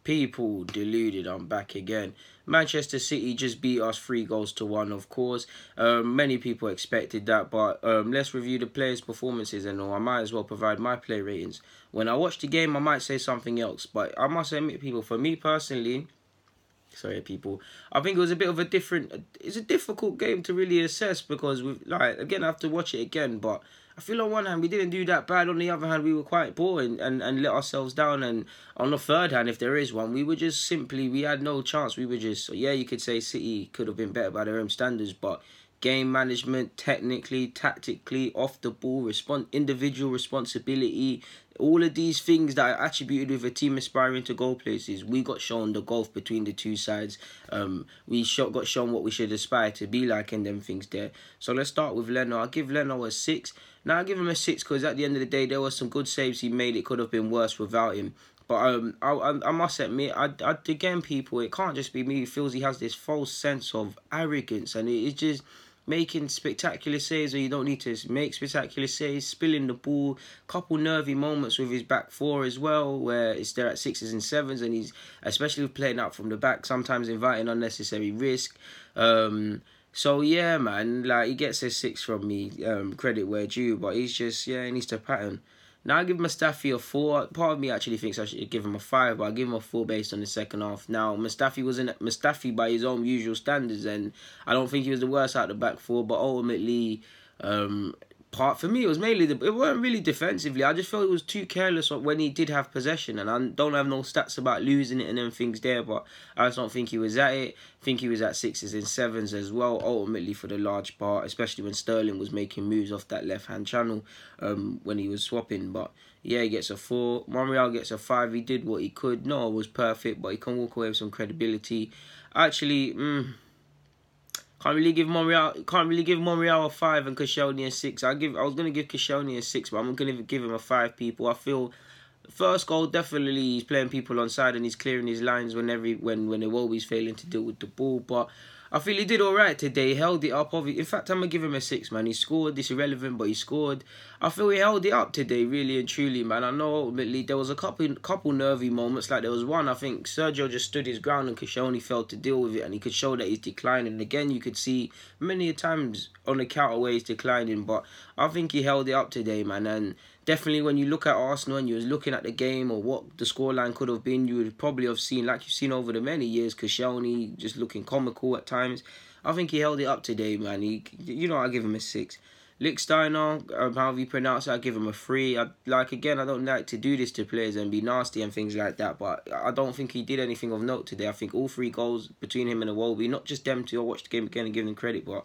People deluded, I'm back again. Manchester City just beat us 3-1, of course. Many people expected that, but let's review the players' performances and all. I might as well provide my play ratings. When I watch the game, I might say something else, but I must admit, people, for me personally, sorry, people, I think it was a bit of a different. It's a difficult game to really assess because again, I have to watch it again. But I feel on one hand we didn't do that bad. On the other hand, we were quite poor and let ourselves down. And on the third hand, if there is one, we were just simply, we had no chance. We were just, yeah, you could say City could have been better by their own standards, but game management, technically, tactically, off the ball, individual responsibility, all of these things that are attributed with a team aspiring to goal places, we got shown the gulf between the two sides. We got shown what we should aspire to be like and them things there. So let's start with Leno. I'll give Leno a 6. Now, I'll give him a 6 because at the end of the day, there were some good saves he made. It could have been worse without him. But I must admit, again, people, it can't just be me who feels he has this false sense of arrogance. And it's just making spectacular saves where you don't need to make spectacular saves, spilling the ball, couple nervy moments with his back four as well, where it's there at 6s and 7s, and he's, especially with playing out from the back, sometimes inviting unnecessary risk. So yeah, man, like, he gets a 6 from me, credit where due, but he's just, yeah, he needs to pattern. Now I give Mustafi a 4. Part of me actually thinks I should give him a 5, but I give him a 4 based on the second half. Now Mustafi wasn't Mustafi by his own usual standards, and I don't think he was the worst out of the back four. But ultimately, for me, it was mainly it weren't really defensively. I just felt it was too careless when he did have possession, and I don't have no stats about losing it and them things there. But I just don't think he was at it. I think he was at 6s and 7s as well, ultimately for the large part, especially when Sterling was making moves off that left-hand channel when he was swapping. But yeah, he gets a 4. Monreal gets a 5. He did what he could. No, it was perfect, but he can walk away with some credibility. Actually, can't really give Monreal a 5 and Koscielny a 6. I was gonna give Koscielny a 6, but I'm gonna give him a 5. People, I feel first goal, definitely he's playing people on side and he's clearing his lines when Iwobi's failing to deal with the ball. But I feel he did alright today. He held it up. In fact, I'm going to give him a 6, man. He scored. It's irrelevant, but he scored. I feel he held it up today, really and truly, man. I know ultimately there was a couple nervy moments. Like there was one, I think Sergio just stood his ground and Koscielny failed to deal with it, and he could show that he's declining. And again, you could see many times on the counter where he's declining, but I think he held it up today, man. And definitely when you look at Arsenal and you was looking at the game or what the scoreline could have been, you would probably have seen, like you've seen over the many years, Koscielny just looking comical at times. I think he held it up today, man. I give him a 6. Lichtsteiner, however you pronounce it, I give him a 3. Again, I don't like to do this to players and be nasty and things like that, but I don't think he did anything of note today. I think all 3 goals between him and Iwobi, not just them two, I watched the game again and give them credit, but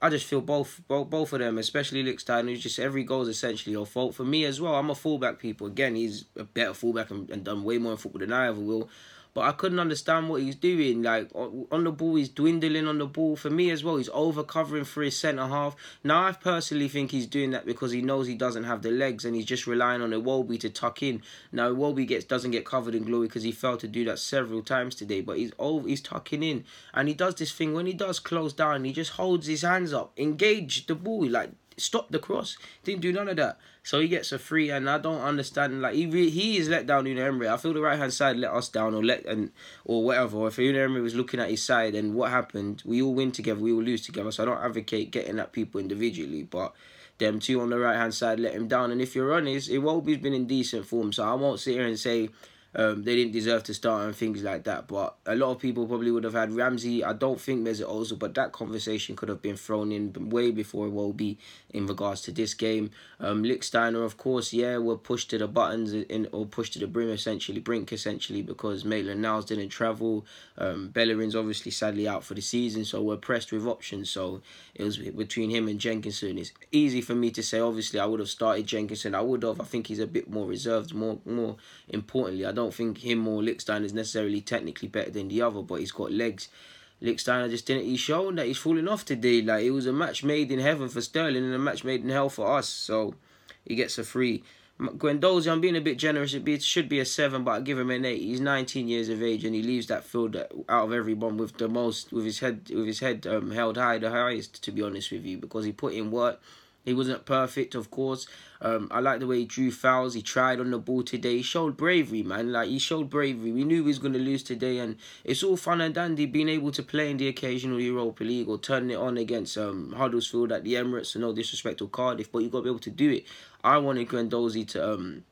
I just feel both of them, especially Lichtsteiner, who's just every goal is essentially your fault. For me as well, I'm a fullback, people. Again, he's a better fullback and done way more in football than I ever will. But I couldn't understand what he's doing. Like, on the ball, he's dwindling on the ball. For me as well, he's over-covering for his centre-half. Now, I personally think he's doing that because he knows he doesn't have the legs and he's just relying on Iwobi to tuck in. Now, Iwobi doesn't get covered in glory because he failed to do that several times today. But he's tucking in. And he does this thing, when he does close down, he just holds his hands up, engage the ball, like, stop the cross. Didn't do none of that. So he gets a 3, and I don't understand. Like, he is let down Unai Emery. I feel the right hand side let us down, or whatever. Or if Unai Emery was looking at his side and what happened, we all win together, we all lose together. So I don't advocate getting at people individually, but them two on the right hand side let him down. And if you're honest, Iwobi's been in decent form, so I won't sit here and say they didn't deserve to start and things like that. But a lot of people probably would have had Ramsey. I don't think Mesut Ozil, but that conversation could have been thrown in way before Iwobi in regards to this game. Lichtsteiner, of course, yeah, were pushed to the buttons or pushed to the brink essentially, because Maitland-Niles didn't travel. Bellerin's obviously sadly out for the season, so we're pressed with options. So it was between him and Jenkinson. It's easy for me to say, obviously, I would have started Jenkinson. I think he's a bit more reserved, more importantly. I don't think him or Lichtsteiner is necessarily technically better than the other, but he's got legs. Lichtsteiner just didn't. He's shown that he's falling off today. Like, it was a match made in heaven for Sterling and a match made in hell for us. So he gets a 3. Guendouzi, I'm being a bit generous. It should be a 7, but I give him an 8. He's 19 years of age and he leaves that field out of everyone with his head held high, the highest, to be honest with you, because he put in work. He wasn't perfect, of course. I like the way he drew fouls. He tried on the ball today. He showed bravery, man. Like, he showed bravery. We knew he was going to lose today, and it's all fun and dandy being able to play in the occasional Europa League or turning it on against Huddersfield at the Emirates. And no disrespect to Cardiff, but you got to be able to do it. I wanted Guendouzi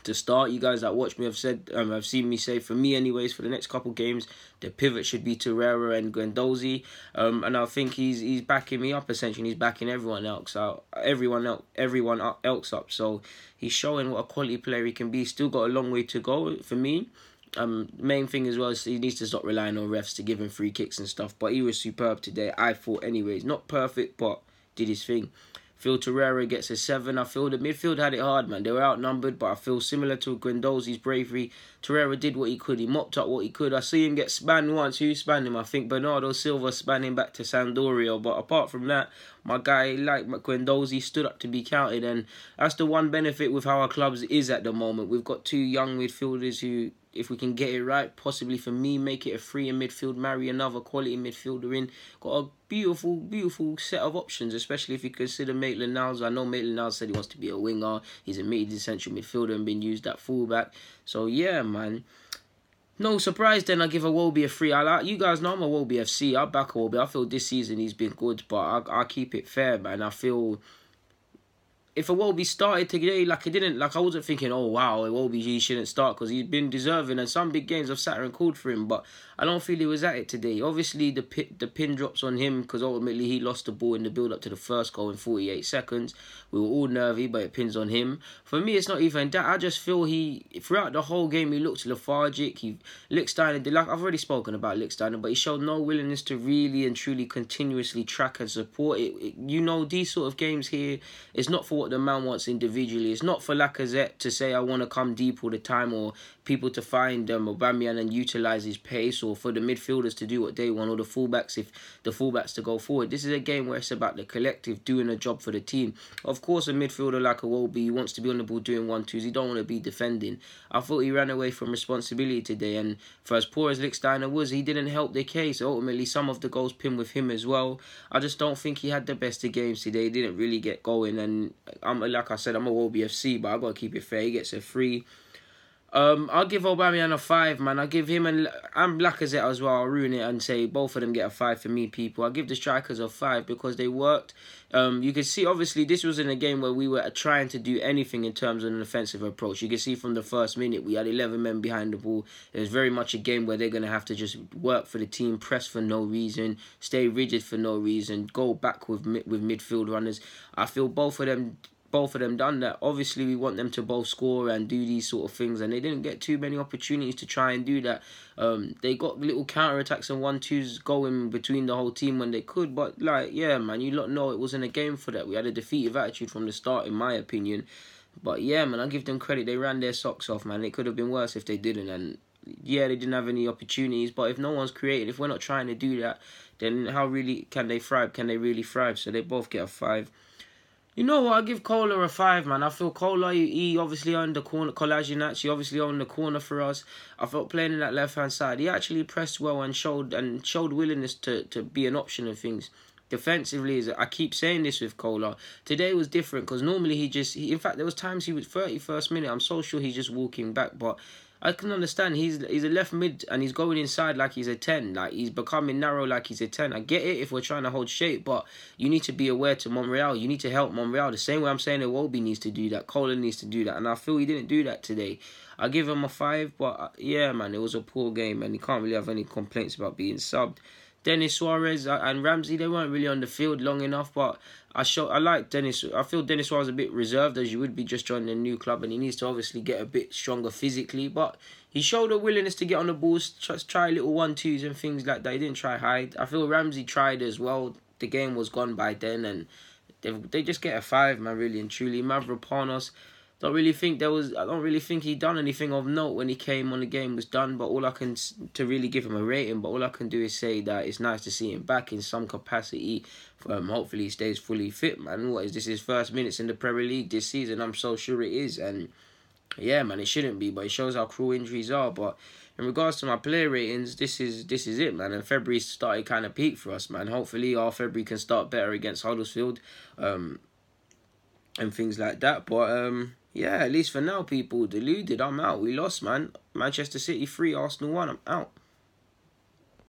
to start. You guys that watch me have said, have seen me say, for me anyways, for the next couple games, the pivot should be Torreira and Guendouzi, and I think he's backing me up essentially. He's backing everyone else out, everyone else up. So he's showing what a quality player he can be. Still got a long way to go for me. Main thing as well is he needs to stop relying on refs to give him free kicks and stuff. But he was superb today, I thought anyways. Not perfect, but did his thing. Phil Torreira gets a 7. I feel the midfield had it hard, man. They were outnumbered, but I feel similar to Guendouzi's bravery. Torreira did what he could. He mopped up what he could. I see him get spanned once. Who spanned him? I think Bernardo Silva spanned him back to Sampdoria. But apart from that, my guy, like Guendouzi, stood up to be counted. And that's the one benefit with how our clubs is at the moment. We've got 2 young midfielders who, if we can get it right, possibly for me, make it a 3 in midfield, marry another quality midfielder in. Got a beautiful, beautiful set of options, especially if you consider Maitland-Niles. I know Maitland-Niles said he wants to be a winger. He's admitted he's a central midfielder and been used at fullback. So, yeah, man. No surprise then I give Iwobi a 3. You guys know I'm a Iwobi FC. I back Iwobi. I feel this season he's been good, but I keep it fair, man. I feel if Iwobi started today, I wasn't thinking, oh wow, Iwobi, he shouldn't start because he's been deserving, and some big games I've sat and called for him, but I don't feel he was at it today. Obviously, the pin drops on him because ultimately he lost the ball in the build-up to the first goal in 48 seconds. We were all nervy, but it pins on him. For me, it's not even that. I just feel throughout the whole game, he looked lethargic. Lichtsteiner, like I've already spoken about Lichtsteiner, but he showed no willingness to really and truly continuously track and support it. You know, these sort of games here, it's not for what the man wants individually. It's not for Lacazette to say I want to come deep all the time, or people to find Aubameyang and utilise his pace, or for the midfielders to do what they want, or the fullbacks to go forward. This is a game where it's about the collective doing a job for the team. Of course, a midfielder like Iwobi wants to be on the ball doing 1-2s. He don't want to be defending. I thought he ran away from responsibility today, and for as poor as Lichtsteiner was, he didn't help the case. Ultimately, some of the goals pinned with him as well. I just don't think he had the best of games today. He didn't really get going, and like I said, I'm a Iwobi FC, but I got to keep it fair. He gets a 3. I'll give Aubameyang a 5, man. I'll give him and Lacazette as well. I'll ruin it and say both of them get a 5 for me, people. I'll give the strikers a 5 because they worked. You can see, obviously, this was in a game where we were trying to do anything in terms of an offensive approach. You can see from the first minute, we had 11 men behind the ball. It was very much a game where they're going to have to just work for the team, press for no reason, stay rigid for no reason, go back with midfield runners. I feel both of them done that. Obviously, we want them to both score and do these sort of things, and they didn't get too many opportunities to try and do that. They got little counter-attacks and 1-2s going between the whole team when they could, but yeah, man, you lot know it wasn't a game for that. We had a defeative attitude from the start, in my opinion. But yeah, man, I give them credit. They ran their socks off, man. It could have been worse if they didn't, and yeah, they didn't have any opportunities, but if no one's created, if we're not trying to do that, then how really can they thrive? Can they really thrive? So they both get a 5. You know what? I'll give Kola a 5, man. I feel Kola, he obviously owned the corner. Kolasinac, he obviously owned the corner for us. I felt playing in that left-hand side, he actually pressed well and showed willingness to be an option of things. Defensively, I keep saying this with Kola. Today was different because normally in fact, there was times he was 31st minute. I'm so sure he's just walking back, but I can understand he's a left mid and he's going inside like he's a 10. Like he's becoming narrow like he's a 10. I get it if we're trying to hold shape, but you need to be aware to Monreal. You need to help Monreal. The same way I'm saying Iwobi needs to do that. Kola needs to do that. And I feel he didn't do that today. I give him a 5, but yeah, man, it was a poor game and he can't really have any complaints about being subbed. Denis Suarez and Ramsey, they weren't really on the field long enough, but I like Denis. I feel Denis Suarez a bit reserved, as you would be just joining a new club, and he needs to obviously get a bit stronger physically, but he showed a willingness to get on the ball, try little 1-2s and things like that. He didn't try hide. I feel Ramsey tried as well. The game was gone by then, and they just get a 5, man, really and truly. Mavropanos, I don't really think he done anything of note when he came on. The game was done, but to really give him a rating, but all I can do is say that it's nice to see him back in some capacity. Hopefully he stays fully fit, man. What is this, his first minutes in the Premier League this season? I'm so sure it is, and yeah, man, it shouldn't be, but it shows how cruel injuries are. But in regards to my player ratings, this is it, man. And February started kind of peak for us, man. Hopefully our February can start better against Huddersfield. and things like that. But yeah, at least for now, people, deluded. I'm out. We lost, man. Manchester City 3, Arsenal 1. I'm out.